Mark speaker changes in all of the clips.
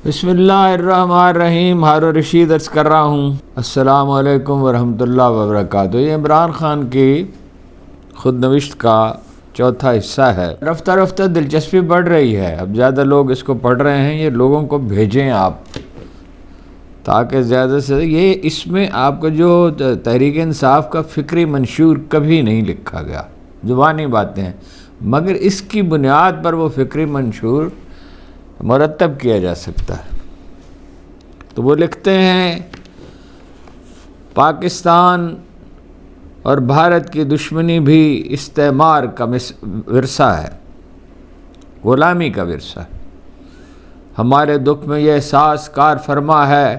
Speaker 1: بسم اللہ الرحمن الرحیم. ہارون رشید عرض کر رہا ہوں. السلام علیکم ورحمۃ اللہ وبرکاتہ. یہ عمران خان کی خود نوشت کا چوتھا حصہ ہے. رفتہ رفتہ دلچسپی بڑھ رہی ہے. اب زیادہ لوگ اس کو پڑھ رہے ہیں. یہ لوگوں کو بھیجیں آپ تاکہ زیادہ سے یہ اس میں آپ کو جو تحریک انصاف کا فکری منشور کبھی نہیں لکھا گیا، زبانی باتیں ہیں، مگر اس کی بنیاد پر وہ فکری منشور مرتب کیا جا سکتا ہے. تو وہ لکھتے ہیں پاکستان اور بھارت کی دشمنی بھی استعمار کا ورثہ ہے، غلامی کا ورثہ ہے. ہمارے دکھ میں یہ احساس کار فرما ہے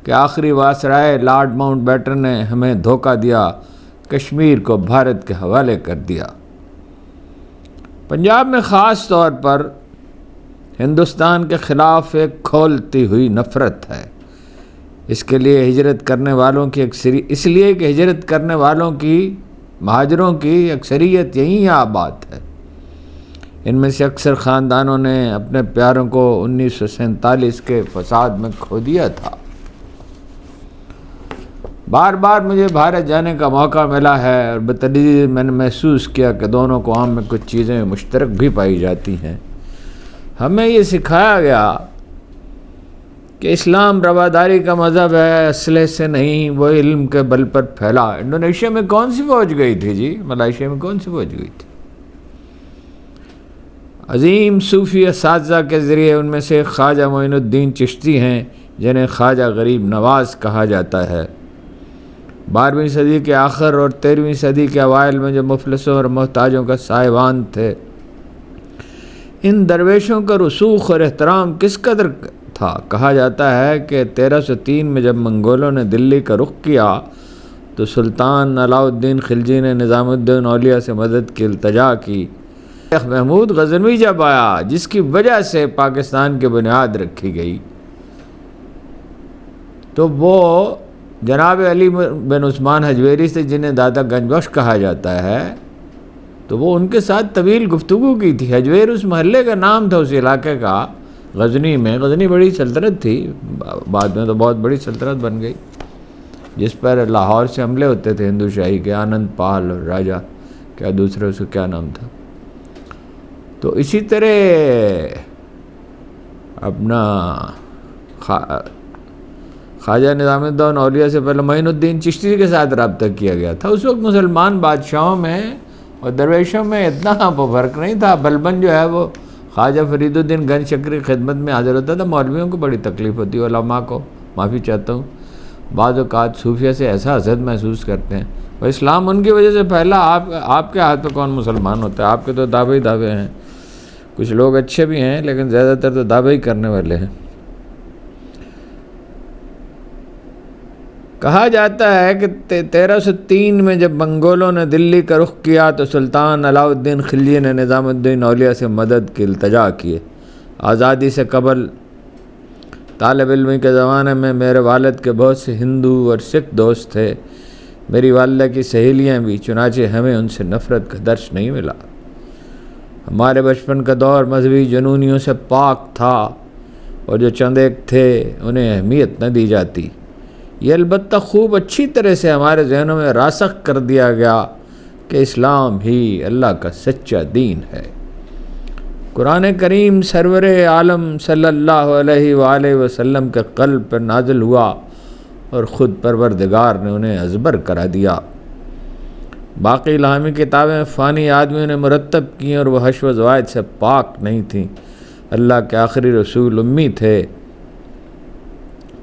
Speaker 1: کہ آخری واسرائے لارڈ ماؤنٹ بیٹن نے ہمیں دھوکہ دیا، کشمیر کو بھارت کے حوالے کر دیا. پنجاب میں خاص طور پر ہندوستان کے خلاف ایک کھولتی ہوئی نفرت ہے. اس لیے کہ ہجرت کرنے والوں کی مہاجروں کی اکثریت یہیں آباد ہے. ان میں سے اکثر خاندانوں نے اپنے پیاروں کو 1947 کے فساد میں کھو دیا تھا. بار بار مجھے بھارت جانے کا موقع ملا ہے اور بتدریج میں نے محسوس کیا کہ دونوں قوم میں کچھ چیزیں مشترک بھی پائی جاتی ہیں. ہمیں یہ سکھایا گیا کہ اسلام رواداری کا مذہب ہے، اسلحے سے نہیں، وہ علم کے بل پر پھیلا. انڈونیشیا میں کون سی فوج گئی تھی جی؟ ملائیشیا میں کون سی فوج گئی تھی؟ عظیم صوفی اساتذہ کے ذریعے ان میں سے خواجہ معین الدین چشتی ہیں جنہیں خواجہ غریب نواز کہا جاتا ہے. 12ویں صدی کے آخر اور 13ویں صدی کے اوائل میں جو مفلسوں اور محتاجوں کا سائبان تھے، ان درویشوں کا رسوخ اور احترام کس قدر تھا. کہا جاتا ہے کہ 1303 میں جب منگولوں نے دلی کا رخ کیا تو سلطان علاؤ الدین خلجی نے نظام الدین اولیاء سے مدد کی التجا کی. شیخ محمود غزنوی جب آیا، جس کی وجہ سے پاکستان کی بنیاد رکھی گئی، تو وہ جناب علی بن عثمان حجویری سے، جنہیں دادا گنج بخش کہا جاتا ہے، تو وہ ان کے ساتھ طویل گفتگو کی تھی. حجویر اس محلے کا نام تھا، اس علاقے کا. غزنی میں غزنی بڑی سلطنت تھی، بعد میں تو بہت بڑی سلطنت بن گئی، جس پر لاہور سے حملے ہوتے تھے ہندو شاہی کے. آنند پال اور راجہ کیا دوسرے، اس کا کیا نام تھا. تو اسی طرح اپنا خواجہ نظام الدین اولیاء سے پہلے معین الدین چشتی کے ساتھ رابطہ کیا گیا تھا. اس وقت مسلمان بادشاہوں میں اور درویشوں میں اتنا فرق نہیں تھا. بلبن جو ہے وہ خواجہ فرید الدین گنج شکری خدمت میں حاضر ہوتا تھا. مولویوں کو بڑی تکلیف ہوتی ہے، علماء کو معافی چاہتا ہوں، بعض اوقات صوفیہ سے ایسا حسد محسوس کرتے ہیں. اور اسلام ان کی وجہ سے پھیلا. آپ کے ہاتھ پہ کون مسلمان ہوتا ہے؟ آپ کے تو دعوے ہی دعوے ہیں. کچھ لوگ اچھے بھی ہیں لیکن زیادہ تر تو دعوے ہی کرنے والے ہیں. کہا جاتا ہے کہ 1303 میں جب منگولوں نے دلی کا رخ کیا تو سلطان علاؤ الدین خلجی نے نظام الدین اولیاء سے مدد کی التجا کی. آزادی سے قبل طالب علمی کے زمانے میں میرے والد کے بہت سے ہندو اور سکھ دوست تھے، میری والدہ کی سہیلیاں بھی، چنانچہ ہمیں ان سے نفرت کا درس نہیں ملا. ہمارے بچپن کا دور مذہبی جنونیوں سے پاک تھا اور جو چند ایک تھے انہیں اہمیت نہ دی جاتی. یہ البتہ خوب اچھی طرح سے ہمارے ذہنوں میں راسخ کر دیا گیا کہ اسلام ہی اللہ کا سچا دین ہے. قرآن کریم سرور عالم صلی اللہ علیہ وآلہ وسلم کے قلب پر نازل ہوا اور خود پروردگار نے انہیں ازبر کرا دیا. باقی الہامی کتابیں فانی آدمیوں نے مرتب کیں اور وہ حشو و زوائد سے پاک نہیں تھیں. اللہ کے آخری رسول امی تھے،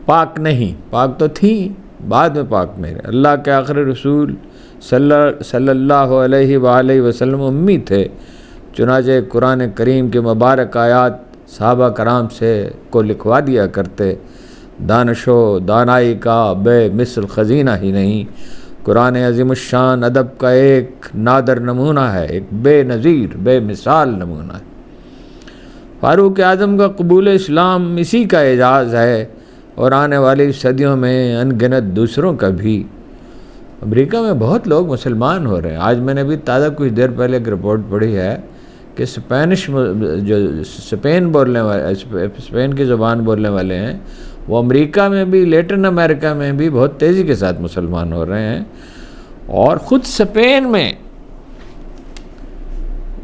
Speaker 1: پاک نہیں، پاک تو تھیں، بعد میں پاک نہیں رہے. اللہ کے آخری رسول صلی اللہ علیہ وآلہ وسلم امی تھے، چنانچہ قرآن کریم کے مبارک آیات صحابہ کرام کو لکھوا دیا کرتے. دانش و دانائی کا بے مثل خزینہ ہی نہیں، قرآن عظیم الشان ادب کا ایک نادر نمونہ ہے، ایک بے نظیر بے مثال نمونہ ہے. فاروق اعظم کا قبول اسلام اسی کا اعزاز ہے اور آنے والی صدیوں میں ان گنت دوسروں کا بھی. امریکہ میں بہت لوگ مسلمان ہو رہے ہیں. آج میں نے بھی تازہ کچھ دیر پہلے ایک رپورٹ پڑھی ہے کہ اسپینش جو اسپین بولنے والے، اسپین کی زبان بولنے والے ہیں، وہ امریکہ میں بھی، لیٹن امریکہ میں بھی بہت تیزی کے ساتھ مسلمان ہو رہے ہیں. اور خود اسپین میں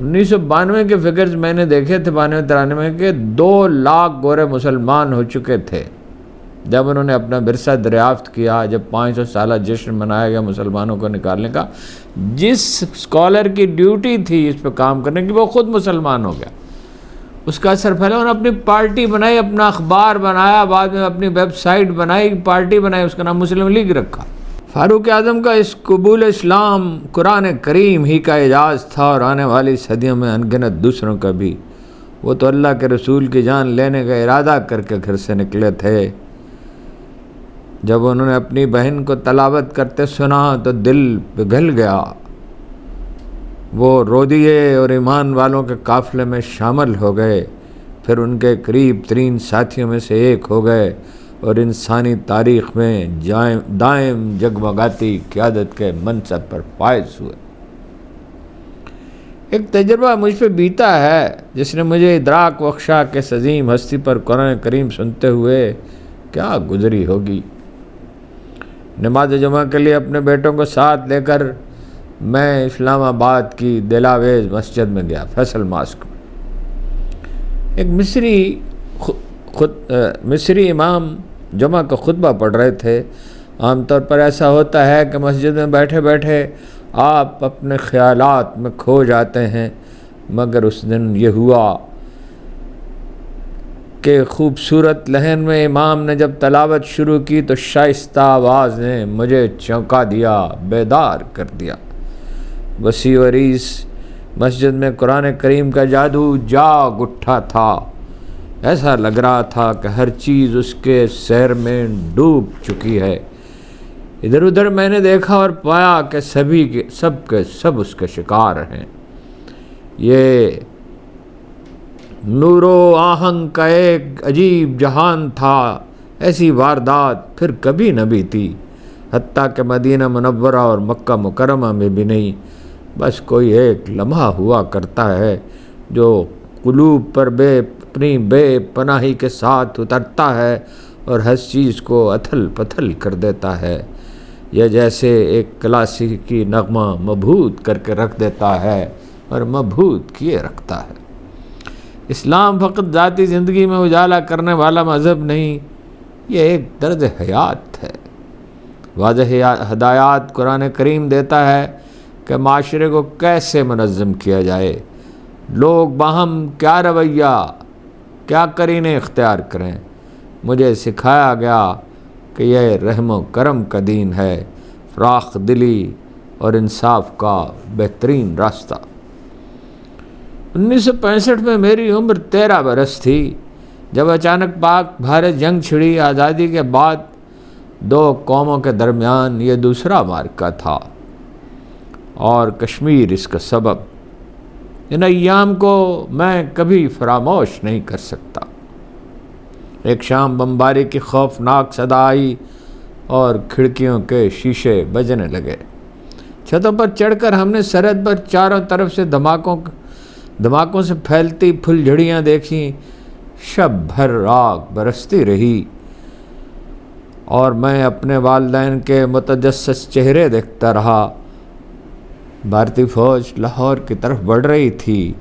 Speaker 1: 1992 کے فگرز میں نے دیکھے تھے، 92-93 میں، کہ 2 لاکھ گورے مسلمان ہو چکے تھے جب انہوں نے اپنا ورثہ دریافت کیا، جب 500 سالہ جشن منایا گیا مسلمانوں کو نکالنے کا. جس اسکالر کی ڈیوٹی تھی اس پہ کام کرنے کی، وہ خود مسلمان ہو گیا. اس کا اثر پھیلا، انہوں نے اپنی پارٹی بنائی، اپنا اخبار بنایا، بعد میں اپنی ویب سائٹ بنائی، پارٹی بنائی، اس کا نام مسلم لیگ رکھا. فاروق اعظم کا اس قبول اسلام قرآن کریم ہی کا اعجاز تھا، اور آنے والی صدیوں میں انگنت دوسروں کا بھی. وہ تو اللہ کے رسول کی جان لینے کا ارادہ کر کے گھر سے نکلے تھے. جب انہوں نے اپنی بہن کو تلاوت کرتے سنا تو دل پگھل گیا. وہ رو دیے اور ایمان والوں کے قافلے میں شامل ہو گئے، پھر ان کے قریب ترین ساتھیوں میں سے ایک ہو گئے، اور انسانی تاریخ میں دائم جگمگاتی قیادت کے منصب پر فائز ہوئے. ایک تجربہ مجھ پہ بیتا ہے جس نے مجھے ادراک بخشا کہ اس عظیم ہستی پر قرآن کریم سنتے ہوئے کیا گزری ہوگی. نماز جمعہ کے لیے اپنے بیٹوں کو ساتھ لے کر میں اسلام آباد کی دلاویز مسجد میں گیا، فیصل ماسک میں. ایک مصری امام جمعہ کا خطبہ پڑھ رہے تھے. عام طور پر ایسا ہوتا ہے کہ مسجد میں بیٹھے بیٹھے آپ اپنے خیالات میں کھو جاتے ہیں، مگر اس دن یہ ہوا کہ خوبصورت لہن میں امام نے جب تلاوت شروع کی تو شائستہ آواز نے مجھے چونکا دیا، بیدار کر دیا. وسیع و عریض مسجد میں قرآن کریم کا جادو جاگ اٹھا تھا. ایسا لگ رہا تھا کہ ہر چیز اس کے سیر میں ڈوب چکی ہے. ادھر ادھر میں نے دیکھا اور پایا کہ سب اس کے شکار ہیں. یہ نور و آہنگ کا ایک عجیب جہان تھا. ایسی واردات پھر کبھی نہ بھی تھی، حتیٰ کہ مدینہ منورہ اور مکہ مکرمہ میں بھی نہیں. بس کوئی ایک لمحہ ہوا کرتا ہے جو قلوب پر اپنی بے پناہی کے ساتھ اترتا ہے اور ہر چیز کو اتھل پتھل کر دیتا ہے. یہ جیسے ایک کلاسیکی نغمہ مبہوت کر کے رکھ دیتا ہے اور مبہوت کیے رکھتا ہے. اسلام فقط ذاتی زندگی میں اجالا کرنے والا مذہب نہیں، یہ ایک طرز حیات ہے. واضح ہدایات قرآن کریم دیتا ہے کہ معاشرے کو کیسے منظم کیا جائے، لوگ باہم کیا رویہ، کیا قرینے اختیار کریں. مجھے سکھایا گیا کہ یہ رحم و کرم کا دین ہے، فراخ دلی اور انصاف کا بہترین راستہ. 1965 میں میری عمر 13 برس تھی جب اچانک پاک بھارت جنگ چھڑی. آزادی کے بعد 2 قوموں کے درمیان یہ دوسرا معرکہ تھا، اور کشمیر اس کا سبب. ان ایام کو میں کبھی فراموش نہیں کر سکتا. ایک شام بمباری کی خوفناک صدا آئی اور کھڑکیوں کے شیشے بجنے لگے. چھتوں پر چڑھ کر ہم نے سرحد پر چاروں طرف سے دھماکوں سے پھیلتی پھل جھڑیاں دیکھیں. شب بھر آگ برستی رہی اور میں اپنے والدین کے متجسس چہرے دیکھتا رہا. بھارتی فوج لاہور کی طرف بڑھ رہی تھی.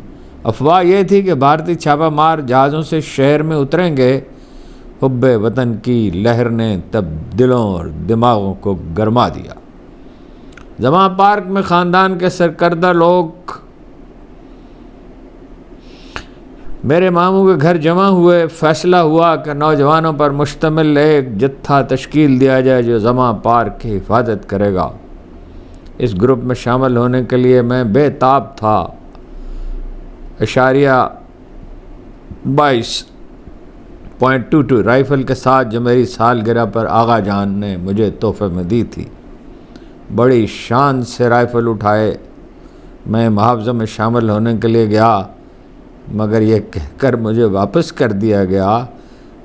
Speaker 1: افواہ یہ تھی کہ بھارتی چھاپہ مار جہازوں سے شہر میں اتریں گے. حب وطن کی لہر نے تب دلوں اور دماغوں کو گرما دیا. جمع پارک میں خاندان کے سرکردہ لوگ میرے ماموں کے گھر جمع ہوئے. فیصلہ ہوا کہ نوجوانوں پر مشتمل ایک جتھا تشکیل دیا جائے جو جمع پارک کی حفاظت کرے گا. اس گروپ میں شامل ہونے کے لیے میں بے تاب تھا. 22.22 رائفل کے ساتھ جو میری سالگرہ پر آغا جان نے مجھے تحفے میں دی تھی. بڑی شان سے رائفل اٹھائے میں محافظوں میں شامل ہونے کے لیے گیا، مگر یہ کہہ کر مجھے واپس کر دیا گیا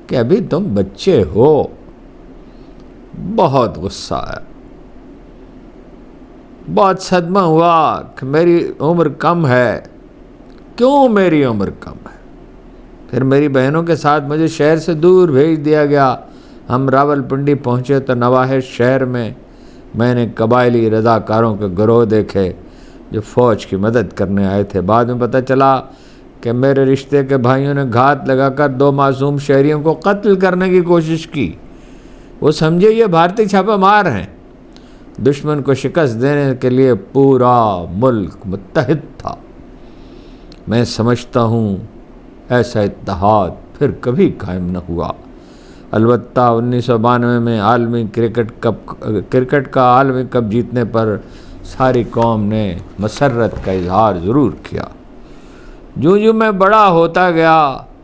Speaker 1: کہ ابھی تم بچے ہو. بہت غصہ آیا، بہت صدمہ ہوا کہ میری عمر کم ہے. کیوں میری عمر کم ہے۔ پھر میری بہنوں کے ساتھ مجھے شہر سے دور بھیج دیا گیا۔ ہم راولپنڈی پہنچے تو نواحِ شہر میں نے قبائلی رضاکاروں کے گروہ دیکھے جو فوج کی مدد کرنے آئے تھے۔ بعد میں پتہ چلا کہ میرے رشتے کے بھائیوں نے گھات لگا کر 2 معصوم شہریوں کو قتل کرنے کی کوشش کی۔ وہ سمجھے یہ بھارتی چھاپہ مار ہیں۔ دشمن کو شکست دینے کے لیے پورا ملک متحد تھا۔ میں سمجھتا ہوں ایسا اتحاد پھر کبھی قائم نہ ہوا۔ البتہ 1992 میں عالمی کرکٹ کا عالمی کپ جیتنے پر ساری قوم نے مسرت کا اظہار ضرور کیا۔ جو میں بڑا ہوتا گیا،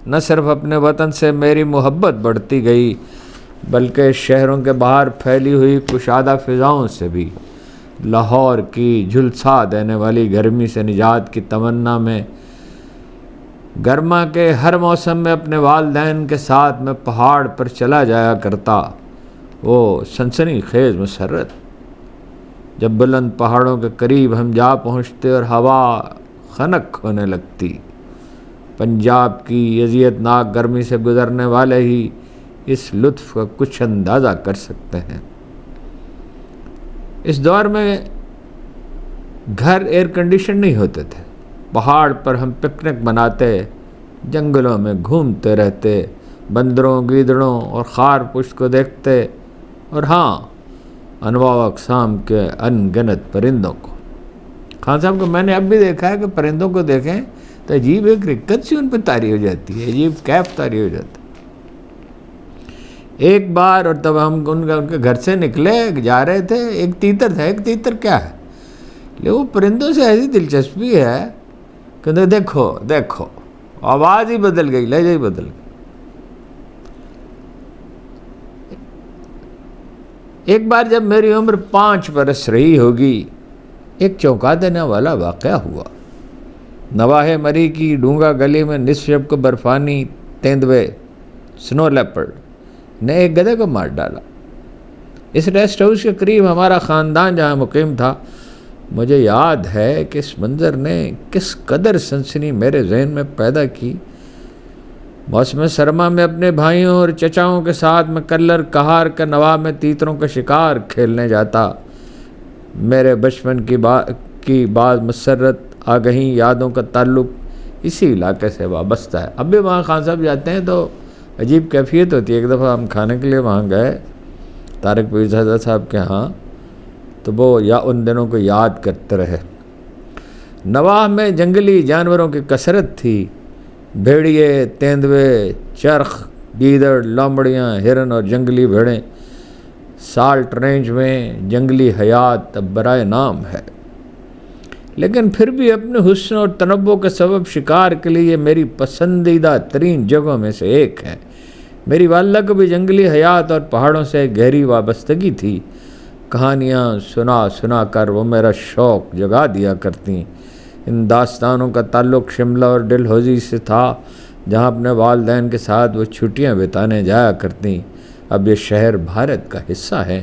Speaker 1: نہ صرف اپنے وطن سے میری محبت بڑھتی گئی بلکہ شہروں کے باہر پھیلی ہوئی کشادہ فضاؤں سے بھی۔ لاہور کی جھلسا دینے والی گرمی سے نجات کی تمنا میں گرما کے ہر موسم میں اپنے والدین کے ساتھ میں پہاڑ پر چلا جایا کرتا۔ وہ سنسنی خیز مسرت جب بلند پہاڑوں کے قریب ہم جا پہنچتے اور ہوا خنک ہونے لگتی۔ پنجاب کی اذیت ناک گرمی سے گزرنے والے ہی اس لطف کا کچھ اندازہ کر سکتے ہیں۔ اس دور میں گھر ایئر کنڈیشن نہیں ہوتے تھے۔ پہاڑ پر ہم پکنک مناتے، جنگلوں میں گھومتے رہتے، بندروں، گیدڑوں اور خار پشت کو دیکھتے، اور ہاں، انواع و اقسام کے ان گنت پرندوں کو۔ خان صاحب کو میں نے اب بھی دیکھا ہے کہ پرندوں کو دیکھیں تو عجیب ایک رکت سی ان پہ طاری ہو جاتی ہے، عجیب کیف طاری ہو جاتا ہے۔ ایک بار، اور تب ہم ان کے گھر سے نکلے جا رہے تھے، ایک تیتر تھا۔ ایک تیتر کیا ہے، لیکن وہ پرندوں سے ایسی دلچسپی ہے کہ دیکھو آواز ہی بدل گئی، لہجہ ہی بدل گئی۔ ایک بار جب میری عمر 5 برس رہی ہوگی، ایک چونکا دینے والا واقعہ ہوا۔ نواحِ مری کی ڈونگا گلی میں نصف شب کو برفانی تیندوے سنو لیپرڈ نے ایک گدھے کو مار ڈالا۔ اس ریسٹ ہاؤس کے قریب ہمارا خاندان جہاں مقیم تھا، مجھے یاد ہے کہ اس منظر نے کس قدر سنسنی میرے ذہن میں پیدا کی۔ موسم سرما میں اپنے بھائیوں اور چچاؤں کے ساتھ میں کلر کہار کا نواح میں تیتروں کا شکار کھیلنے جاتا۔ میرے بچپن کی بعض مسرت آگہی یادوں کا تعلق اسی علاقے سے وابستہ ہے۔ اب بھی وہاں خان صاحب جاتے ہیں تو عجیب کیفیت ہوتی ہے۔ ایک دفعہ ہم کھانے کے لیے وہاں گئے طارق پیرزادہ صاحب کے ہاں، تو وہ ان دنوں کو یاد کرتے رہے۔ نواح میں جنگلی جانوروں کی کثرت تھی۔ بھیڑیے، تیندوے، چرخ، گیدڑ، لومڑیاں، ہرن اور جنگلی بھیڑیں۔ سالٹ رینج میں جنگلی حیات اب برائے نام ہے، لیکن پھر بھی اپنے حسن اور تنوع کے سبب شکار کے لیے یہ میری پسندیدہ ترین جگہوں میں سے ایک ہے۔ میری والدہ کو بھی جنگلی حیات اور پہاڑوں سے گہری وابستگی تھی۔ کہانیاں سنا کر وہ میرا شوق جگا دیا کرتی۔ ان داستانوں کا تعلق شملہ اور ڈلہوزی سے تھا، جہاں اپنے والدین کے ساتھ وہ چھٹیاں بتانے جایا کرتی۔ اب یہ شہر بھارت کا حصہ ہے۔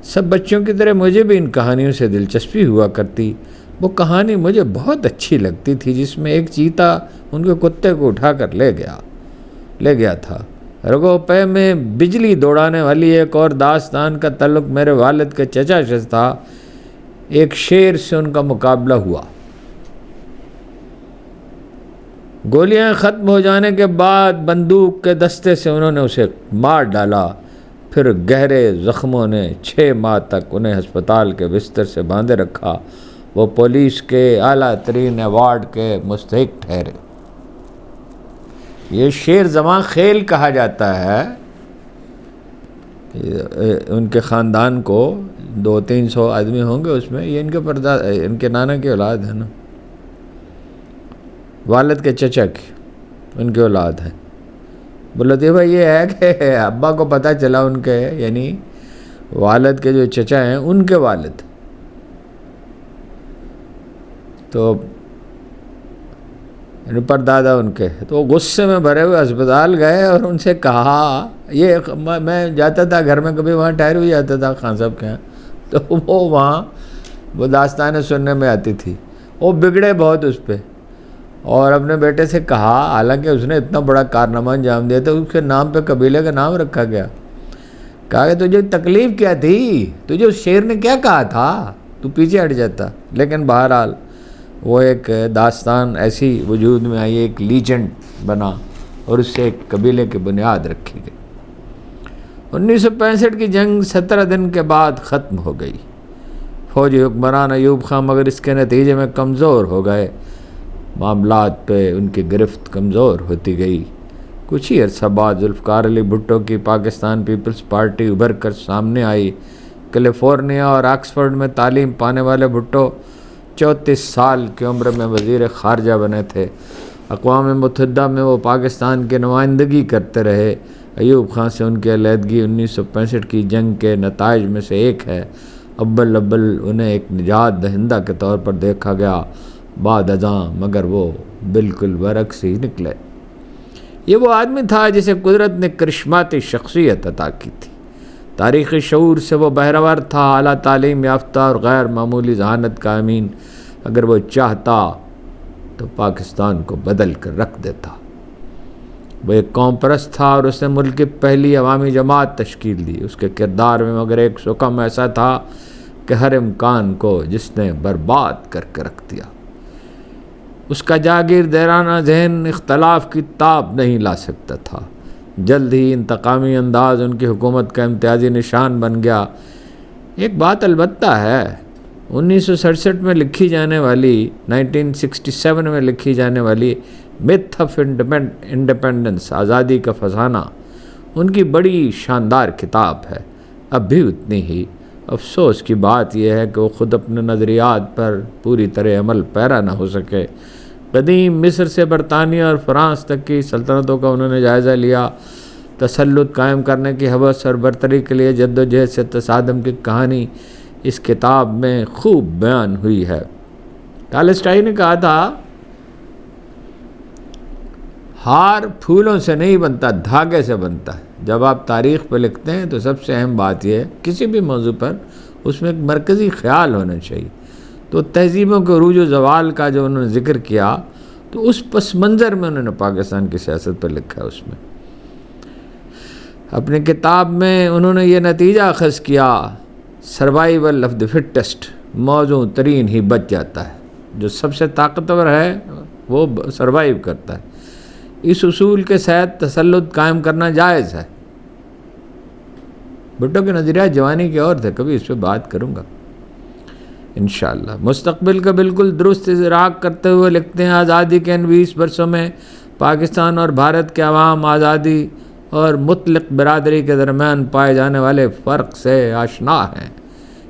Speaker 1: سب بچوں کی طرح مجھے بھی ان کہانیوں سے دلچسپی ہوا کرتی۔ وہ کہانی مجھے بہت اچھی لگتی تھی جس میں ایک چیتا ان کے کتے کو اٹھا کر لے گیا تھا۔ رگوپے میں بجلی دوڑانے والی ایک اور داستان کا تعلق میرے والد کے چچا سے تھا۔ ایک شیر سے ان کا مقابلہ ہوا۔ گولیاں ختم ہو جانے کے بعد بندوق کے دستے سے انہوں نے اسے مار ڈالا۔ پھر گہرے زخموں نے 6 ماہ تک انہیں ہسپتال کے بستر سے باندھے رکھا۔ وہ پولیس کے اعلیٰ ترین ایوارڈ کے مستحق ٹھہرے۔ یہ شیر زماں خیل کہا جاتا ہے۔ ان کے خاندان کو 200-300 آدمی ہوں گے اس میں۔ یہ ان کے نانا کی اولاد ہے نا، والد کے چچا کی، ان کی اولاد ہے۔ بولتے بھائی یہ ہے کہ ابا کو پتہ چلا ان کے، یعنی والد کے جو چچا ہیں ان کے والد، تو پر دادا ان کے، تو وہ غصے میں بھرے ہوئے ہسپتال گئے اور ان سے کہا، یہ میں جاتا تھا گھر میں، کبھی وہاں ٹھہر بھی جاتا تھا خان صاحب کے یہاں، تو وہ وہاں وہ داستانیں سننے میں آتی تھی۔ وہ بگڑے بہت اس پہ، اور اپنے بیٹے سے کہا، حالانکہ اس نے اتنا بڑا کارنامہ انجام دیا تھا، اس کے نام پہ قبیلے کا نام رکھا گیا، کہا کہ تجھے تکلیف کیا تھی، تجھے اس شیر نے کیا کہا تھا، تو پیچھے ہٹ جاتا۔ لیکن بہرحال وہ ایک داستان ایسی وجود میں آئی، ایک لیجنڈ بنا، اور اس سے ایک قبیلے کی بنیاد رکھی گئی۔ 1965 کی جنگ 17 دن کے بعد ختم ہو گئی۔ فوجی حکمران ایوب خان مگر اس کے نتیجے میں کمزور ہو گئے، معاملات پہ ان کی گرفت کمزور ہوتی گئی۔ کچھ ہی عرصہ بعد ذوالفقار علی بھٹو کی پاکستان پیپلز پارٹی ابھر کر سامنے آئی۔ کیلیفورنیا اور آکسفورڈ میں تعلیم پانے والے بھٹو 34 سال کی عمر میں وزیر خارجہ بنے تھے۔ اقوام متحدہ میں وہ پاکستان کی نمائندگی کرتے رہے۔ ایوب خان سے ان کی علیحدگی 1965 کی جنگ کے نتائج میں سے ایک ہے۔ اول انہیں ایک نجات دہندہ کے طور پر دیکھا گیا، بعد ازاں مگر وہ بالکل برعکس ہی نکلے۔ یہ وہ آدمی تھا جسے قدرت نے کرشماتی شخصیت عطا کی تھی۔ تاریخی شعور سے وہ بہرور تھا، اعلیٰ تعلیم یافتہ اور غیر معمولی ذہانت کا امین۔ اگر وہ چاہتا تو پاکستان کو بدل کر رکھ دیتا۔ وہ ایک قوم پرست تھا اور اس نے ملک کی پہلی عوامی جماعت تشکیل دی۔ اس کے کردار میں مگر ایک سکم ایسا تھا کہ ہر امکان کو جس نے برباد کر کے رکھ دیا۔ اس کا جاگیردارانہ ذہن اختلاف کی تاب نہیں لا سکتا تھا۔ جلد ہی انتقامی انداز ان کی حکومت کا امتیازی نشان بن گیا۔ ایک بات البتہ ہے، 1967 میں لکھی جانے والی 1967 میں لکھی جانے والی میتھ آف انڈیپینڈنس، آزادی کا فسانہ، ان کی بڑی شاندار کتاب ہے۔ اب بھی اتنی ہی افسوس کی بات یہ ہے کہ وہ خود اپنے نظریات پر پوری طرح عمل پیرا نہ ہو سکے۔ قدیم مصر سے برطانیہ اور فرانس تک کی سلطنتوں کا انہوں نے جائزہ لیا۔ تسلط قائم کرنے کی ہوس اور برتری کے لیے جدوجہد سے تصادم کی کہانی اس کتاب میں خوب بیان ہوئی ہے۔ ٹالسٹائی نے کہا تھا، ہار پھولوں سے نہیں بنتا، دھاگے سے بنتا ہے۔ جب آپ تاریخ پہ لکھتے ہیں تو سب سے اہم بات یہ ہے کسی بھی موضوع پر اس میں ایک مرکزی خیال ہونا چاہیے۔ تو تہذیبوں کے عروج و زوال کا جو انہوں نے ذکر کیا تو اس پس منظر میں انہوں نے پاکستان کی سیاست پر لکھا ہے۔ اس میں اپنی کتاب میں انہوں نے یہ نتیجہ اخذ کیا، سروائیول آف دی فٹسٹ، موزوں ترین ہی بچ جاتا ہے، جو سب سے طاقتور ہے وہ سروائیو کرتا ہے۔ اس اصول کے تحت تسلط قائم کرنا جائز ہے۔ بھٹو کے نظریات جوانی کے اور تھے، کبھی اس پہ بات کروں گا انشاءاللہ۔ مستقبل کا بالکل درست ادراک کرتے ہوئے لکھتے ہیں، آزادی کے ان 20 برسوں میں پاکستان اور بھارت کے عوام آزادی اور مطلق برادری کے درمیان پائے جانے والے فرق سے آشنا ہیں۔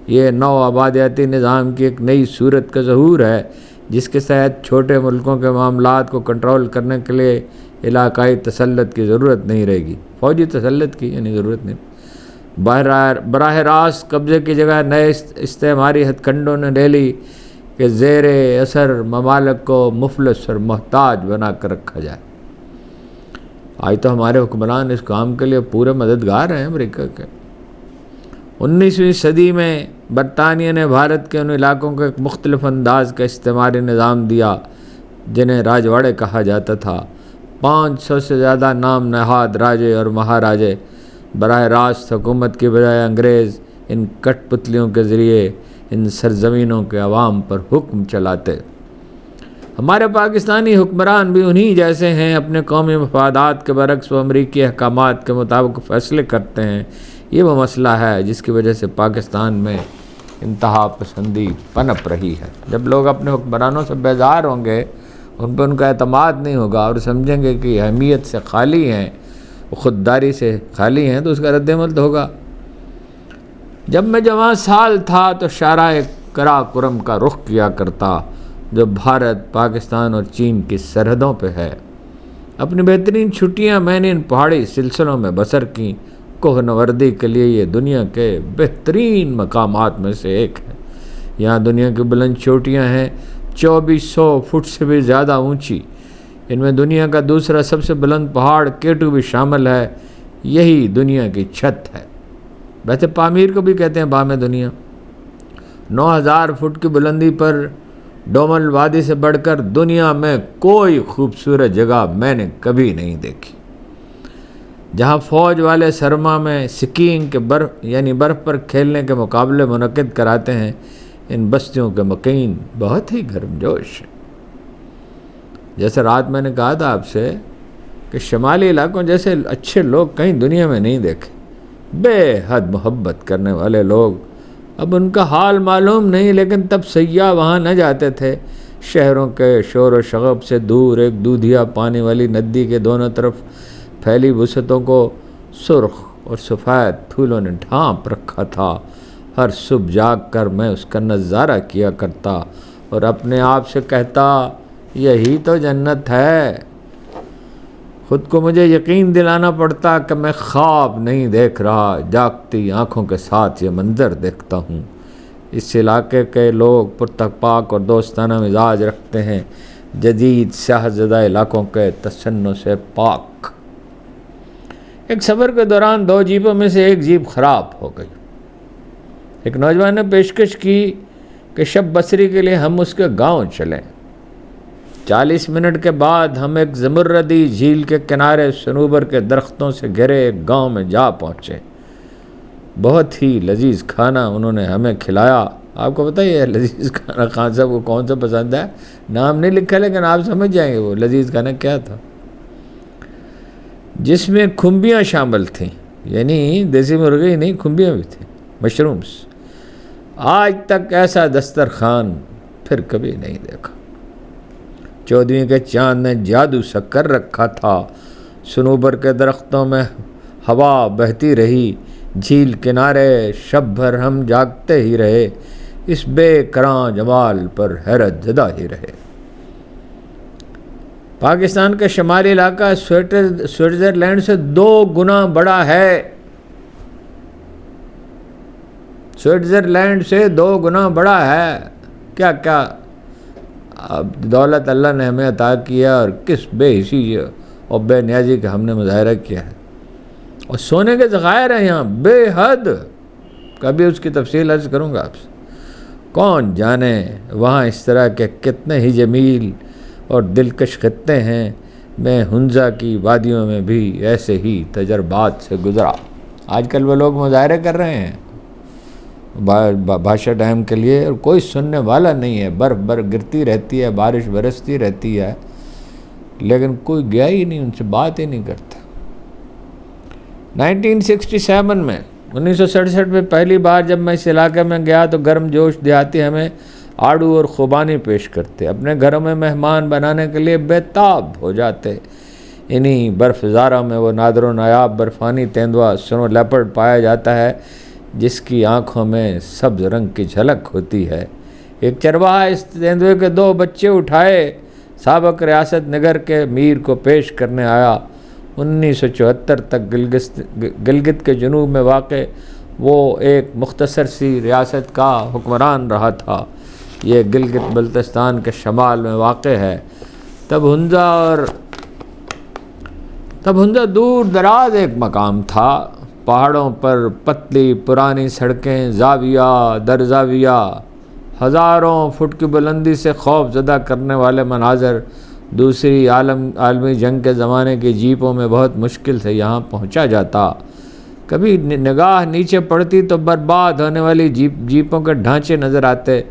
Speaker 1: یہ نو آبادیاتی نظام کی ایک نئی صورت کا ظہور ہے، جس کے تحت چھوٹے ملکوں کے معاملات کو کنٹرول کرنے کے لیے علاقائی تسلط کی ضرورت نہیں رہے گی، فوجی تسلط کی یعنی ضرورت نہیں۔ براہ راست قبضے کی جگہ نئے استعماری ہتھ کنڈوں نے لے لی کہ زیر اثر ممالک کو مفلس اور محتاج بنا کر رکھا جائے۔ آج تو ہمارے حکمران اس کام کے لیے پورے مددگار ہیں امریکہ کے۔ 19ویں صدی میں برطانیہ نے بھارت کے ان علاقوں کو ایک مختلف انداز کا استعماری نظام دیا جنہیں راجواڑے کہا جاتا تھا۔ 500 سے زیادہ نام نہاد راجے اور مہاراجے براہ راست حکومت کی بجائے انگریز ان کٹ پتلیوں کے ذریعے ان سرزمینوں کے عوام پر حکم چلاتے۔ ہمارے پاکستانی حکمران بھی انہی جیسے ہیں، اپنے قومی مفادات کے برعکس وہ امریکی احکامات کے مطابق فیصلے کرتے ہیں۔ یہ وہ مسئلہ ہے جس کی وجہ سے پاکستان میں انتہا پسندی پنپ رہی ہے۔ جب لوگ اپنے حکمرانوں سے بیزار ہوں گے، ان پہ ان کا اعتماد نہیں ہوگا اور سمجھیں گے کہ اہمیت سے خالی ہیں، خودداری سے خالی ہیں، تو اس کا رد عمل تو ہوگا۔ جب میں جوان سال تھا تو شاہراہ قرا قرم کا رخ کیا کرتا جو بھارت، پاکستان اور چین کی سرحدوں پہ ہے۔ اپنی بہترین چھٹیاں میں نے ان پہاڑی سلسلوں میں بسر کیں۔ کوہ نوردی کے لیے یہ دنیا کے بہترین مقامات میں سے ایک ہے۔ یہاں دنیا کی بلند چوٹیاں ہیں، 2400 فٹ سے بھی زیادہ اونچی۔ ان میں دنیا کا دوسرا سب سے بلند پہاڑ کیٹو بھی شامل ہے۔ یہی دنیا کی چھت ہے۔ ویسے پامیر کو بھی کہتے ہیں بام دنیا۔ 9000 فٹ کی بلندی پر ڈومل وادی سے بڑھ کر دنیا میں کوئی خوبصورت جگہ میں نے کبھی نہیں دیکھی، جہاں فوج والے سرما میں سکینگ کے برف پر کھیلنے کے مقابلے منعقد کراتے ہیں۔ ان بستیوں کے مکین بہت ہی گرم جوش ہیں۔ جیسے رات میں نے کہا تھا آپ سے کہ شمالی علاقوں جیسے اچھے لوگ کہیں دنیا میں نہیں دیکھے، بے حد محبت کرنے والے لوگ۔ اب ان کا حال معلوم نہیں، لیکن تب سیاح وہاں نہ جاتے تھے۔ شہروں کے شور و شغب سے دور ایک دودھیا پانی والی ندی کے دونوں طرف پھیلی وسعتوں کو سرخ اور سفید پھولوں نے ڈھانپ رکھا تھا۔ ہر صبح جاگ کر میں اس کا نظارہ کیا کرتا اور اپنے آپ سے کہتا، یہی تو جنت ہے۔ خود کو مجھے یقین دلانا پڑتا کہ میں خواب نہیں دیکھ رہا، جاگتی آنکھوں کے ساتھ یہ منظر دیکھتا ہوں۔ اس علاقے کے لوگ پرتپاک اور دوستانہ مزاج رکھتے ہیں، جدید سیاح زدہ علاقوں کے تشنع سے پاک۔ ایک سفر کے دوران 2 جیپوں میں سے ایک جیپ خراب ہو گئی۔ ایک نوجوان نے پیشکش کی کہ شب بصری کے لیے ہم اس کے گاؤں چلیں۔ 40 منٹ کے بعد ہم ایک زمردی جھیل کے کنارے صنوبر کے درختوں سے گھرے ایک گاؤں میں جا پہنچے۔ بہت ہی لذیذ کھانا انہوں نے ہمیں کھلایا۔ آپ کو پتہ ہے لذیذ کھانا خان صاحب کو کون سا پسند ہے؟ نام نہیں لکھا لیکن آپ سمجھ جائیں گے وہ لذیذ کھانا کیا تھا، جس میں کھمبیاں شامل تھیں، یعنی دیسی مرغی نہیں، کھمبیاں بھی تھیں، مشرومز۔ آج تک ایسا دسترخوان پھر کبھی نہیں دیکھا۔ 14ویں کے چاند نے جادو سا کر رکھا تھا۔ صنوبر کے درختوں میں ہوا بہتی رہی، جھیل کنارے شب بھر ہم جاگتے ہی رہے، اس بے کراں جمال پر حیرت زدہ ہی رہے۔ پاکستان کا شمالی علاقہ سوئٹزرلینڈ سے 2 گنا بڑا ہے۔ سوئٹزرلینڈ سے 2 گنا بڑا ہے۔ کیا کیا اب دولت اللہ نے ہمیں عطا کیا اور کس بے حسی اور بے نیازی کا ہم نے مظاہرہ کیا ہے، اور سونے کے ذخائر ہیں یہاں بے حد۔ کبھی اس کی تفصیل عرض کروں گا آپ سے۔ کون جانے وہاں اس طرح کے کتنے ہی جمیل اور دلکش خطے ہیں۔ میں ہنزا کی وادیوں میں بھی ایسے ہی تجربات سے گزرا۔ آج کل وہ لوگ مظاہرے کر رہے ہیں بھاشا ڈیم کے لیے، اور کوئی سننے والا نہیں ہے۔ برف گرتی رہتی ہے، بارش برستی رہتی ہے، لیکن کوئی گیا ہی نہیں، ان سے بات ہی نہیں کرتا۔ 1967 میں 1967 میں پہلی بار جب میں اس علاقے میں گیا تو گرم جوش دیہاتی ہمیں آڑو اور خوبانی پیش کرتے، اپنے گھروں میں مہمان بنانے کے لیے بےتاب ہو جاتے۔ انہی برف زاروں میں وہ نادر و نایاب برفانی تیندوا سنو لیپرڈ پایا جاتا ہے، جس کی آنکھوں میں سبز رنگ کی جھلک ہوتی ہے۔ ایک چرواہا اس تیندوے کے 2 بچے اٹھائے سابق ریاست نگر کے میر کو پیش کرنے آیا۔ 1974 تک گلگت کے جنوب میں واقع وہ ایک مختصر سی ریاست کا حکمران رہا تھا۔ یہ گلگت بلتستان کے شمال میں واقع ہے۔ تب ہنزا دور دراز ایک مقام تھا۔ پہاڑوں پر پتلی پرانی سڑکیں، زاویہ در زاویہ، ہزاروں فٹ کی بلندی سے خوف زدہ کرنے والے مناظر۔ دوسری عالمی جنگ کے زمانے کی جیپوں میں بہت مشکل سے یہاں پہنچا جاتا۔ کبھی نگاہ نیچے پڑتی تو برباد ہونے والی جیپوں کے ڈھانچے نظر آتے۔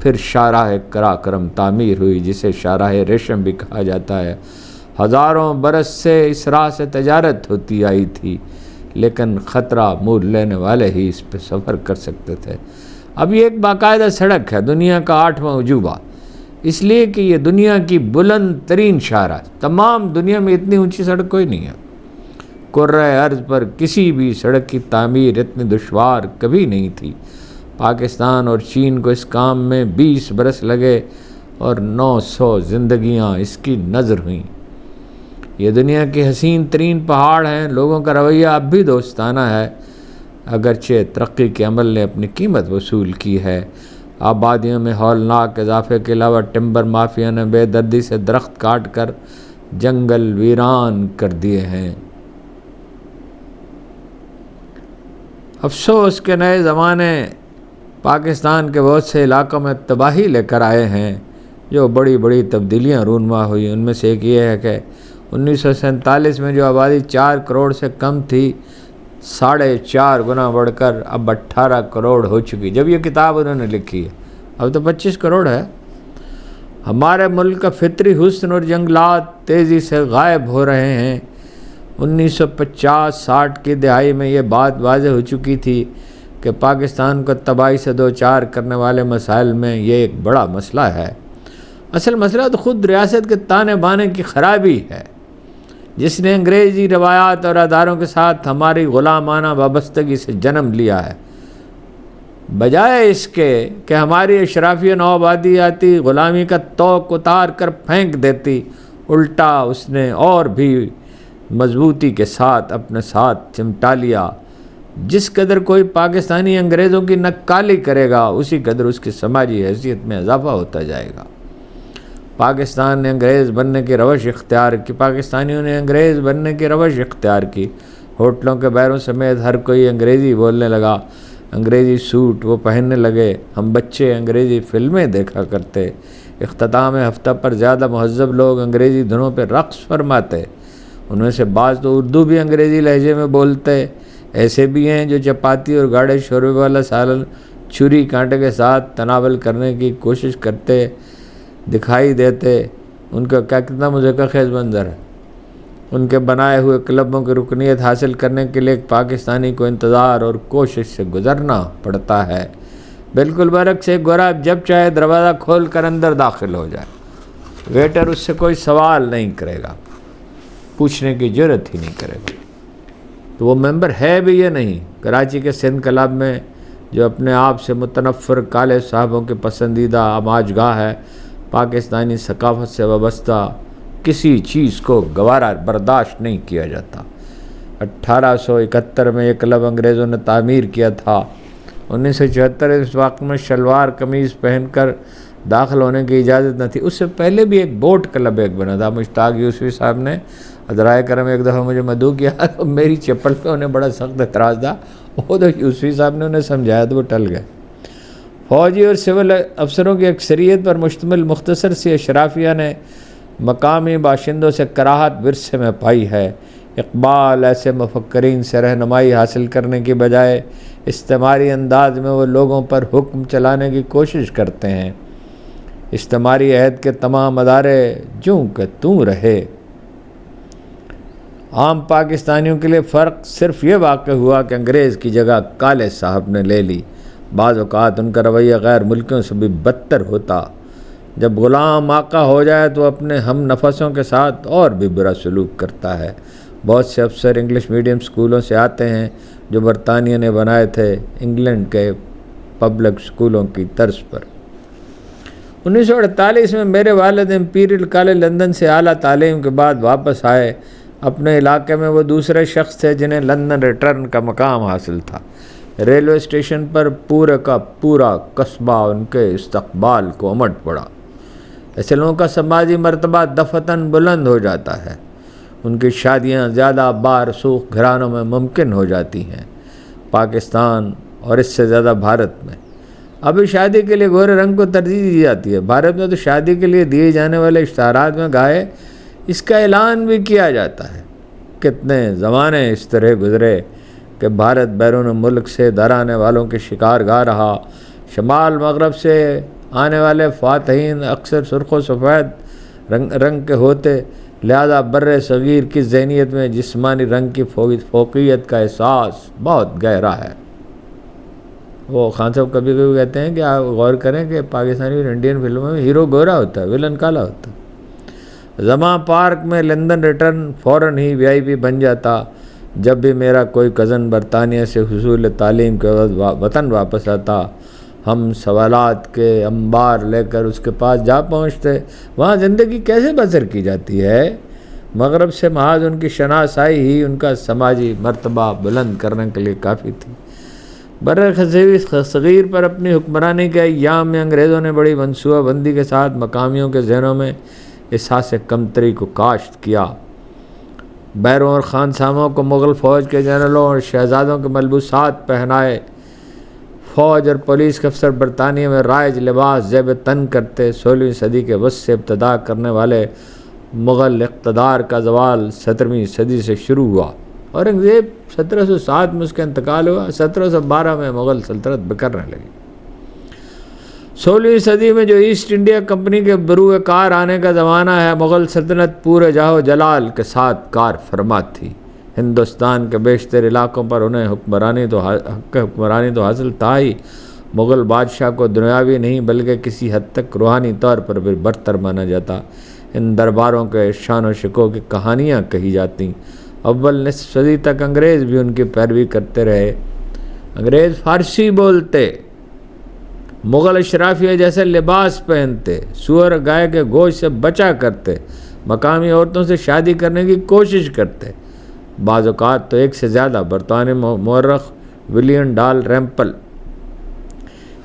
Speaker 1: پھر شاہراہ قراقرم تعمیر ہوئی، جسے شاہراہ ریشم بھی کہا جاتا ہے۔ ہزاروں برس سے اس راہ سے تجارت ہوتی آئی تھی، لیکن خطرہ مول لینے والے ہی اس پہ سفر کر سکتے تھے۔ اب یہ ایک باقاعدہ سڑک ہے، دنیا کا 8واں عجوبہ، اس لیے کہ یہ دنیا کی بلند ترین شاہراہ، تمام دنیا میں اتنی اونچی سڑک کوئی نہیں ہے۔ کرۂ ارض پر کسی بھی سڑک کی تعمیر اتنی دشوار کبھی نہیں تھی۔ پاکستان اور چین کو اس کام میں 20 برس لگے اور 900 زندگیاں اس کی نذر ہوئیں۔ یہ دنیا کے حسین ترین پہاڑ ہیں۔ لوگوں کا رویہ اب بھی دوستانہ ہے، اگرچہ ترقی کے عمل نے اپنی قیمت وصول کی ہے۔ آبادیوں میں ہولناک اضافے کے علاوہ ٹمبر مافیا نے بے دردی سے درخت کاٹ کر جنگل ویران کر دیے ہیں۔ افسوس کہ نئے زمانے پاکستان کے بہت سے علاقوں میں تباہی لے کر آئے ہیں۔ جو بڑی بڑی تبدیلیاں رونما ہوئی، ان میں سے ایک یہ ہے کہ 1947 میں جو آبادی 4 کروڑ سے کم تھی 4.5 گنا بڑھ کر اب 18 کروڑ ہو چکی، جب یہ کتاب انہوں نے لکھی ہے۔ اب تو 25 کروڑ ہے۔ ہمارے ملک کا فطری حسن اور جنگلات تیزی سے غائب ہو رہے ہیں۔ 1950-60 کی دہائی میں یہ بات واضح ہو چکی تھی کہ پاکستان کو تباہی سے دوچار کرنے والے مسائل میں یہ ایک بڑا مسئلہ ہے۔ اصل مسئلہ تو خود ریاست کے تانے بانے کی خرابی ہے، جس نے انگریزی روایات اور اداروں کے ساتھ ہماری غلامانہ وابستگی سے جنم لیا ہے۔ بجائے اس کے کہ ہماری اشرافیہ نوآبادیاتی غلامی کا توق اتار کر پھینک دیتی، الٹا اس نے اور بھی مضبوطی کے ساتھ اپنے ساتھ چمٹا لیا۔ جس قدر کوئی پاکستانی انگریزوں کی نکالی کرے گا، اسی قدر اس کی سماجی حیثیت میں اضافہ ہوتا جائے گا۔ پاکستان نے انگریز بننے کی روش اختیار کی، پاکستانیوں نے انگریز بننے کی روش اختیار کی۔ ہوٹلوں کے بیروں سمیت ہر کوئی انگریزی بولنے لگا، انگریزی سوٹ وہ پہننے لگے، ہم بچے انگریزی فلمیں دیکھا کرتے، اختتام ہفتہ پر زیادہ مہذب لوگ انگریزی دھنوں پہ رقص فرماتے، ان میں سے بعض تو اردو بھی انگریزی لہجے میں بولتے، ایسے بھی ہیں جو چپاتی اور گاڑھے شوربے والا سالن چھری کانٹے کے ساتھ تناول کرنے کی کوشش کرتے دکھائی دیتے۔ ان کا کتنا مذہقہ خیز منظر ہے۔ ان کے بنائے ہوئے کلبوں کی رکنیت حاصل کرنے کے لیے ایک پاکستانی کو انتظار اور کوشش سے گزرنا پڑتا ہے، بالکل برعکس ایک گورا جب چاہے دروازہ کھول کر اندر داخل ہو جائے، ویٹر اس سے کوئی سوال نہیں کرے گا، پوچھنے کی جرت ہی نہیں کرے گا۔ تو وہ ممبر ہے بھی یہ نہیں۔ کراچی کے سندھ کلب میں جو اپنے آپ سے متنفر کالے صاحبوں کے پسندیدہ آماج گاہ ہے، پاکستانی ثقافت سے وابستہ کسی چیز کو گوارا برداشت نہیں کیا جاتا۔ 1871 میں یہ کلب انگریزوں نے تعمیر کیا تھا۔ 1974 اس وقت میں شلوار قمیض پہن کر داخل ہونے کی اجازت نہ تھی۔ اس سے پہلے بھی ایک بوٹ کلب ایک بنا تھا، مشتاق یوسفی صاحب نے ادرائے کرم ایک دفعہ مجھے مدعو کیا تو میری چپل پہ انہیں بڑا سخت اعتراض تھا، وہ تو یوسفی صاحب نے انہیں سمجھایا تو وہ ٹل گئے۔ فوجی اور سول افسروں کی اکثریت پر مشتمل مختصر سی اشرافیہ نے مقامی باشندوں سے کراہت ورثے میں پائی ہے۔ اقبال ایسے مفکرین سے رہنمائی حاصل کرنے کی بجائے استعماری انداز میں وہ لوگوں پر حکم چلانے کی کوشش کرتے ہیں۔ استعماری عہد کے تمام ادارے جوں کہ توں رہے۔ عام پاکستانیوں کے لیے فرق صرف یہ واقع ہوا کہ انگریز کی جگہ کالے صاحب نے لے لی۔ بعض اوقات ان کا رویہ غیر ملکیوں سے بھی بدتر ہوتا۔ جب غلام آقا ہو جائے تو اپنے ہم نفسوں کے ساتھ اور بھی برا سلوک کرتا ہے۔ بہت سے افسر انگلش میڈیم سکولوں سے آتے ہیں جو برطانیہ نے بنائے تھے، انگلینڈ کے پبلک سکولوں کی طرز پر۔ 1948 میں میرے والد امپیریل کالج لندن سے اعلیٰ تعلیم کے بعد واپس آئے۔ اپنے علاقے میں وہ دوسرے شخص تھے جنہیں لندن ریٹرن کا مقام حاصل تھا۔ ریلوے اسٹیشن پر پورے کا پورا قصبہ ان کے استقبال کو امٹ پڑا۔ ایسے لوگوں کا سماجی مرتبہ دفعتاً بلند ہو جاتا ہے، ان کی شادیاں زیادہ بارسوخ گھرانوں میں ممکن ہو جاتی ہیں۔ پاکستان اور اس سے زیادہ بھارت میں ابھی شادی کے لیے گورے رنگ کو ترجیح دی جاتی ہے۔ بھارت میں تو شادی کے لیے دیے جانے والے اشتہارات میں گاہے اس کا اعلان بھی کیا جاتا ہے۔ کتنے زمانے اس طرح گزرے کہ بھارت بیرون ملک سے در آنے والوں کے شکار گاہ رہا۔ شمال مغرب سے آنے والے فاتحین اکثر سرخ و سفید رنگ کے ہوتے، لہذا بر صغیر کی ذہنیت میں جسمانی رنگ کی فوقیت کا احساس بہت گہرا ہے۔ وہ خان صاحب کبھی کبھی کہتے ہیں کہ آپ غور کریں کہ پاکستانی اور انڈین فلموں میں ہیرو گورا ہوتا ہے، ویلن کالا ہوتا ہے۔ زماں پارک میں لندن ریٹرن فوراً ہی VIP بن جاتا۔ جب بھی میرا کوئی کزن برطانیہ سے حصول تعلیم کے وطن واپس آتا، ہم سوالات کے انبار لے کر اس کے پاس جا پہنچتے۔ وہاں زندگی کیسے بسر کی جاتی ہے؟ مغرب سے محض ان کی شناسائی ہی ان کا سماجی مرتبہ بلند کرنے کے لیے کافی تھی۔ بر صغیر پر اپنی حکمرانی کے ایام میں انگریزوں نے بڑی منصوبہ بندی کے ساتھ مقامیوں کے ذہنوں میں احساس کمتری کو کاشت کیا۔ بیروں اور خانساموں کو مغل فوج کے جنرلوں اور شہزادوں کے ملبوسات پہنائے۔ فوج اور پولیس کے افسر برطانیہ میں رائج لباس زیب تن کرتے 16ویں صدی کے وسط سے ابتدا کرنے والے مغل اقتدار کا زوال 17ویں صدی سے شروع ہوا۔ اورنگزیب 1707 میں اس کا انتقال ہوا، 1712 میں مغل سلطنت بکھرنے لگی۔ 16ویں صدی میں جو ایسٹ انڈیا کمپنی کے بروئے کار آنے کا زمانہ ہے، مغل سلطنت پورے جاہو جلال کے ساتھ کار فرما تھی۔ ہندوستان کے بیشتر علاقوں پر انہیں حکمرانی تو حاصل تھا ہی، مغل بادشاہ کو دنیاوی نہیں بلکہ کسی حد تک روحانی طور پر بھی برتر مانا جاتا۔ ان درباروں کے شان و شکوہ کی کہانیاں کہی جاتی۔ اول نصف صدی تک انگریز بھی ان کی پیروی کرتے رہے۔ انگریز فارسی بولتے، مغل اشرافیہ جیسے لباس پہنتے، سور گائے کے گوشت سے بچا کرتے، مقامی عورتوں سے شادی کرنے کی کوشش کرتے۔ بعض اوقات تو ایک سے زیادہ۔ برطانوی مورخ ولیم ڈال ریمپل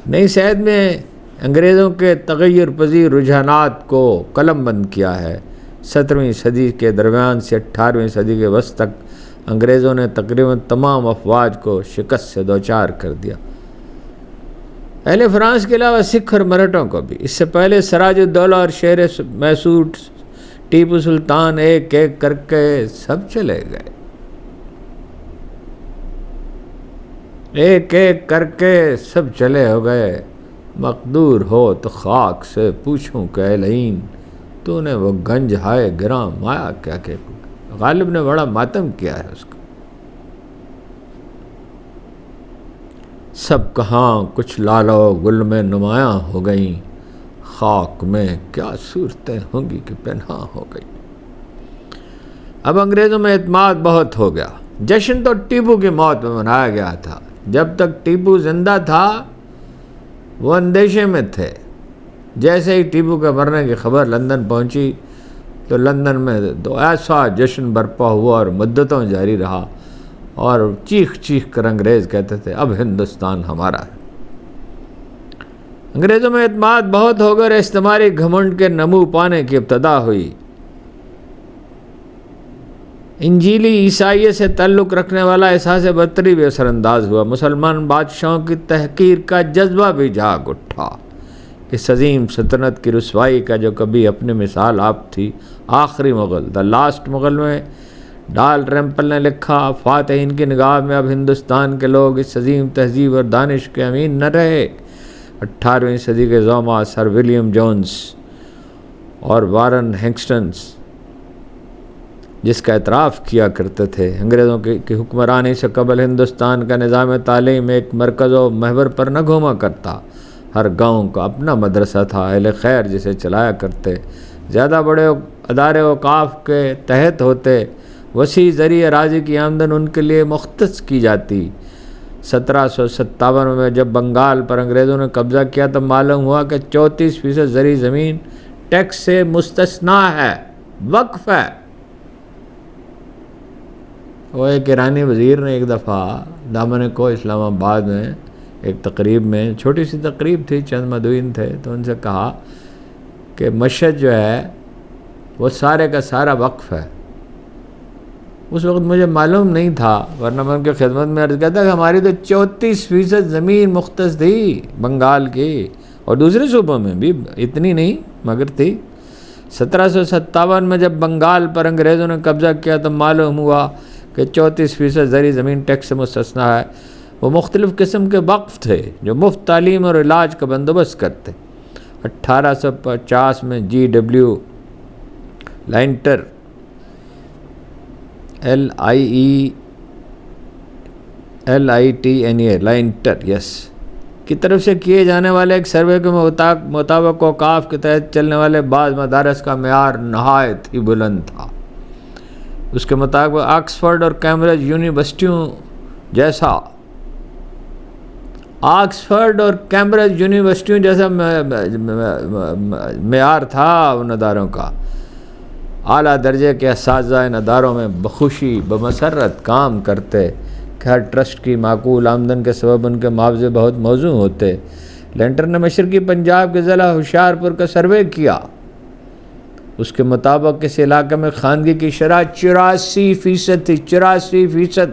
Speaker 1: نئی صحت میں انگریزوں کے تغیر پذیر رجحانات کو قلم بند کیا ہے۔ 17ویں صدی کے درمیان سے 18ویں صدی کے وسط تک انگریزوں نے تقریباً تمام افواج کو شکست سے دوچار کر دیا۔ اہل فرانس کے علاوہ سکھ اور مرہٹوں کو بھی۔ اس سے پہلے سراج الدولہ اور شیر میسور ٹیپو سلطان ایک ایک کر کے سب چلے گئے، ایک ایک کر کے سب چلے ہو گئے۔ مقدور ہو تو خاک سے پوچھوں کہ اے لعین، تو نے وہ گنج ہائے گراں مایا کیا کہ غالب نے بڑا ماتم کیا ہے اس کا۔ سب کہاں کچھ لالو گل میں نمایاں ہو گئیں، خاک میں کیا صورتیں ہوں گی کہ پنہاں ہو گئی۔ اب انگریزوں میں اعتماد بہت ہو گیا۔ جشن تو ٹیپو کی موت میں منایا گیا تھا۔ جب تک ٹیپو زندہ تھا وہ اندیشے میں تھے۔ جیسے ہی ٹیپو کے مرنے کی خبر لندن پہنچی تو لندن میں تو ایسا جشن برپا ہوا اور مدتوں جاری رہا، اور چیخ چیخ کر انگریز کہتے تھے اب ہندوستان ہمارا ہے۔ انگریزوں میں اعتماد بہت ہو کر استعماری گھمنڈ کے نمو پانے کی ابتدا ہوئی۔ انجیلی عیسائیت سے تعلق رکھنے والا احساس برتری بھی اثر انداز ہوا۔ مسلمان بادشاہوں کی تحقیر کا جذبہ بھی جاگ اٹھا۔ اس عظیم سلطنت کی رسوائی کا جو کبھی اپنی مثال آپ تھی، آخری مغل دا لاسٹ مغل میں ڈال ریمپل نے لکھا، فاتحین کی نگاہ میں اب ہندوستان کے لوگ اس عظیم تہذیب اور دانش کے امین نہ رہے۔ 18ویں صدی کے زعما سر ولیم جونز اور وارن ہیسٹنگس جس کا اعتراف کیا کرتے تھے، انگریزوں کی حکمرانی سے قبل ہندوستان کا نظام تعلیم ایک مرکز و محور پر نہ گھوما کرتا۔ ہر گاؤں کا اپنا مدرسہ تھا، اہل خیر جسے چلایا کرتے، زیادہ بڑے ادارے اوقاف کے تحت ہوتے، وسیع ذریعہ راضی کی آمدن ان کے لیے مختص کی جاتی۔ 1757 میں جب بنگال پر انگریزوں نے قبضہ کیا تو معلوم ہوا کہ 34% زرعی زمین ٹیکس سے مستثنیٰ ہے، وقف ہے۔ وہ ایک ایرانی وزیر نے ایک دفعہ دامن کو اسلام آباد میں ایک تقریب میں، چھوٹی سی تقریب تھی، چند مدعوین تھے، تو ان سے کہا کہ مشہد جو ہے وہ سارے کا سارا وقف ہے۔ اس وقت مجھے معلوم نہیں تھا، ورنہ میں ان کی خدمت میں عرض کرتا کہ ہماری تو 34% زمین مختص تھی بنگال کی، اور دوسرے صوبوں میں بھی اتنی نہیں مگر تھی۔ 1757 میں جب بنگال پر انگریزوں نے قبضہ کیا تو معلوم ہوا کہ 34% زرعی زمین ٹیکس سے مستثنیٰ ہے۔ وہ مختلف قسم کے وقف تھے جو مفت تعلیم اور علاج کا بندوبست کرتے۔ 1850 میں جی ڈبلیو لائنٹر لائنٹر کی طرف سے کیے جانے والے ایک سروے کے مطابق اوقاف کے تحت چلنے والے بعض مدارس کا معیار نہایت ہی بلند تھا۔ اس کے مطابق آکسفورڈ اور کیمبرج یونیورسٹیوں جیسا معیار تھا ان اداروں کا۔ اعلیٰ درجے کے اساتذہ ان اداروں میں بخوشی بمسرت کام کرتے کہ ہر ٹرسٹ کی معقول آمدن کے سبب ان کے معاوضے بہت موزوں ہوتے۔ لینٹر نے مشرقی پنجاب کے ضلع ہوشیارپور کا سروے کیا۔ اس کے مطابق اس علاقے میں خواندگی کی شرح 84% تھی، 84%۔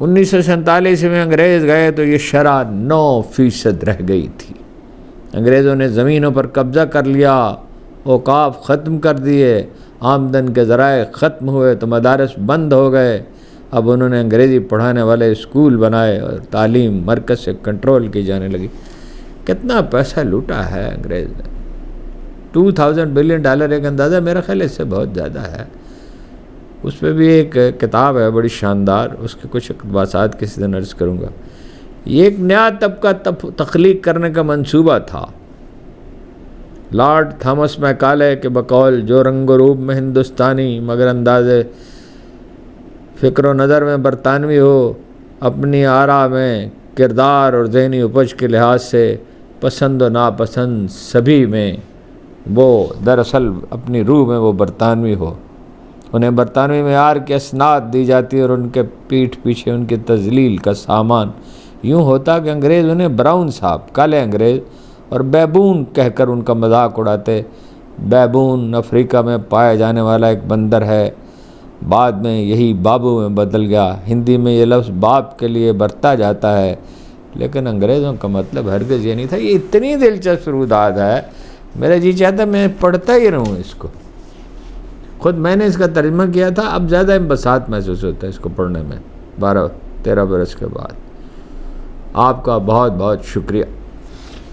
Speaker 1: 1947 میں انگریز گئے تو یہ شرح 9% رہ گئی تھی۔ انگریزوں نے زمینوں پر قبضہ کر لیا، اوقاف ختم کر دیے، آمدن کے ذرائع ختم ہوئے تو مدارس بند ہو گئے۔ اب انہوں نے انگریزی پڑھانے والے اسکول بنائے اور تعلیم مرکز سے کنٹرول کی جانے لگی۔ کتنا پیسہ لوٹا ہے انگریز نے، $2000 بلین ایک اندازہ، میرا خیال اس سے بہت زیادہ ہے۔ اس پہ بھی ایک کتاب ہے بڑی شاندار، اس کے کچھ اقتباسات کسی دن عرض کروں گا۔ یہ ایک نیا طبقہ تخلیق کرنے کا منصوبہ تھا۔ لارڈ تھامس میکالے کے بقول جو رنگ و روپ میں ہندوستانی مگر انداز فکر و نظر میں برطانوی ہو، اپنی آراء میں، کردار اور ذہنی اپج کے لحاظ سے پسند و ناپسند سبھی میں، وہ دراصل اپنی روح میں وہ برطانوی ہو۔ انہیں برطانوی معیار کی اسناد دی جاتی اور ان کے پیٹھ پیچھے ان کی تذلیل کا سامان یوں ہوتا کہ انگریز انہیں براؤن صاحب، کالے انگریز اور بیبون کہہ کر ان کا مذاق اڑاتے۔ بیبون افریقہ میں پایا جانے والا ایک بندر ہے، بعد میں یہی بابو میں بدل گیا۔ ہندی میں یہ لفظ باپ کے لیے برتا جاتا ہے، لیکن انگریزوں کا مطلب ہرگز یہ نہیں تھا۔ یہ اتنی دلچسپ روداد ہے، میرا جی چاہتا میں پڑھتا ہی رہوں اس کو۔ خود میں نے اس کا ترجمہ کیا تھا، اب زیادہ انبساط محسوس ہوتا ہے اس کو پڑھنے میں 12-13 برس کے بعد۔ آپ کا بہت بہت شکریہ۔